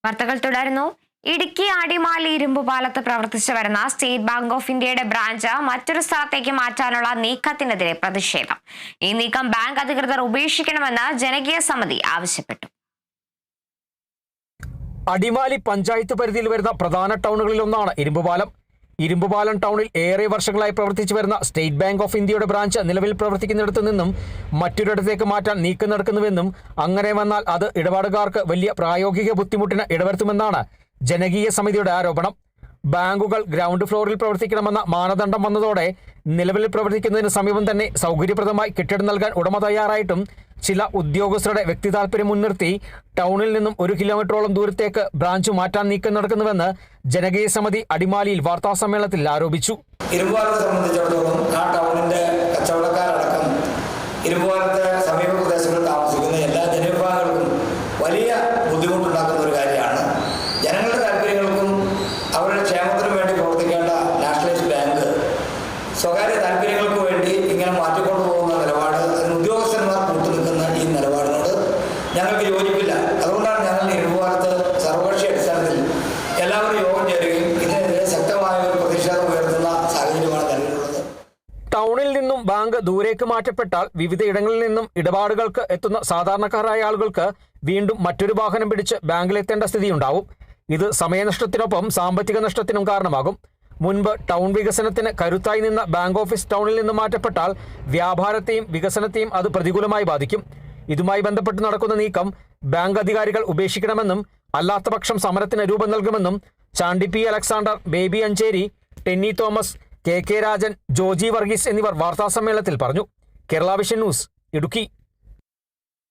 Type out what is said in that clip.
വാർത്തകൾ തുടരുന്നു. ഇടുക്കി അടിമാലി ഇരുമ്പുപാലത്ത് പ്രവർത്തിച്ചു വരുന്ന സ്റ്റേറ്റ് ബാങ്ക് ഓഫ് ഇന്ത്യയുടെ ബ്രാഞ്ച് മറ്റൊരു സ്ഥലത്തേക്ക് മാറ്റാനുള്ള നീക്കത്തിനെതിരെ പ്രതിഷേധം. ഈ നീക്കം ബാങ്ക് അധികൃതർ ഉപേക്ഷിക്കണമെന്ന് ജനകീയ സമിതി ആവശ്യപ്പെട്ടു. അടിമാലി പഞ്ചായത്ത് പരിധിയിൽ വരുന്ന പ്രധാന ടൗണുകളിലൊന്നാണ് ഇരുമ്പുപാലം. ഇരുമ്പുപാലം ടൗണിൽ ഏറെ വർഷങ്ങളായി പ്രവർത്തിച്ചു വരുന്ന സ്റ്റേറ്റ് ബാങ്ക് ഓഫ് ഇന്ത്യയുടെ ബ്രാഞ്ച് നിലവിൽ പ്രവർത്തിക്കുന്നിടത്തു നിന്നും മറ്റൊരിടത്തേക്ക് മാറ്റാൻ നീക്കം നടക്കുന്നുവെന്നും അങ്ങനെ വന്നാൽ അത് ഇടപാടുകാർക്ക് വലിയ പ്രായോഗിക ബുദ്ധിമുട്ടിന് ഇടവരുത്തുമെന്നാണ് ജനകീയ സമിതിയുടെ ആരോപണം. ബാങ്കുകൾ ഗ്രൗണ്ട് ഫ്ലോറിൽ പ്രവർത്തിക്കണമെന്ന മാനദണ്ഡം വന്നതോടെ നിലവിൽ പ്രവർത്തിക്കുന്നതിന് സമീപം തന്നെ സൗകര്യപ്രദമായി കെട്ടിടം നൽകാൻ ഉടമ തയ്യാറായിട്ടും ചില ഉദ്യോഗസ്ഥരുടെ വ്യക്തി താൽപര്യം മുൻനിർത്തി ടൗണിൽ നിന്നും 1 കിലോമീറ്ററോളം ദൂരത്തേക്ക് ബ്രാഞ്ച് മാറ്റാൻ നീക്കം നടക്കുന്നുവെന്ന് ജനകീയ സമിതി അടിമാലിയിൽ വാർത്താസമ്മേളനത്തിൽ ആരോപിച്ചു. ഇരുമ്പുപാലത്തെ സംബന്ധിച്ചിടത്തോളം ആ ടൗണിന്റെ കച്ചവടക്കാരടക്കം ഇരുമ്പുപാലത്തെ സമീപ പ്രദേശങ്ങളിൽ താമസിക്കുന്ന എല്ലാ ജനവിഭാഗങ്ങൾക്കും വലിയ ബുദ്ധിമുട്ടുണ്ടാക്കുന്ന ഒരു കാര്യമാണ്. ജനങ്ങളുടെ താല്പര്യങ്ങൾക്കും അവരുടെ ക്ഷേമത്തിനും വേണ്ടി പ്രവർത്തിക്കേണ്ട നാഷണലൈസ്ഡ് ബാങ്ക് സ്വകാര്യ താല്പര്യങ്ങൾക്ക് വേണ്ടി ഇങ്ങനെ മാറ്റിക്കൊണ്ടു പോകുന്ന നിലപാട്, അതിന് ഉദ്യോഗസ്ഥന്മാർ കൂട്ടുനിൽക്കുന്ന ഈ നിലപാടിനോട് ഞങ്ങൾക്ക് യോജിപ്പില്ല. അതുകൊണ്ടാണ് ഞങ്ങൾ ഇരുമ്പുപാലത്ത് സർവകക്ഷി അടിസ്ഥാനത്തിൽ എല്ലാവരും യോഗം ചേരുകയും ഇതിനെതിരെ ശക്തമായ ഒരു പ്രതിഷേധം ഉയർത്തുന്ന സാഹചര്യമാണ് നിലവിലുള്ളത്. ടൗണിൽ നിന്നും ബാങ്ക് ദൂരേക്ക് മാറ്റപ്പെട്ടാൽ വിവിധ ഇടങ്ങളിൽ നിന്നും ഇടപാടുകൾക്ക് എത്തുന്ന സാധാരണക്കാരായ ആളുകൾക്ക് വീണ്ടും മറ്റൊരു വാഹനം പിടിച്ച് ബാങ്കിലെത്തേണ്ട സ്ഥിതിയുണ്ടാവും. ഇത് സമയനഷ്ടത്തിനൊപ്പം സാമ്പത്തിക നഷ്ടത്തിനും കാരണമാകും. മുൻപ് ടൗൺ വികസനത്തിന് കരുത്തായി നിന്ന ബാങ്ക് ഓഫീസ് ടൗണിൽ നിന്ന് മാറ്റപ്പെട്ടാൽ വ്യാപാരത്തെയും വികസനത്തെയും അത് പ്രതികൂലമായി ബാധിക്കും. ഇതുമായി ബന്ധപ്പെട്ട് നടക്കുന്ന നീക്കം ബാങ്ക് അധികാരികൾ ഉപേക്ഷിക്കണമെന്നും അല്ലാത്തപക്ഷം സമരത്തിന് രൂപം നൽകുമെന്നും ചാണ്ടി പി അലക്സാണ്ടർ, ബേബി അഞ്ചേരി, ടെന്നി തോമസ്, കെ രാജൻ, ജോജി വർഗീസ് എന്നിവർ വാർത്താസമ്മേളനത്തിൽ പറഞ്ഞു. Kerala Vision News, Idukki.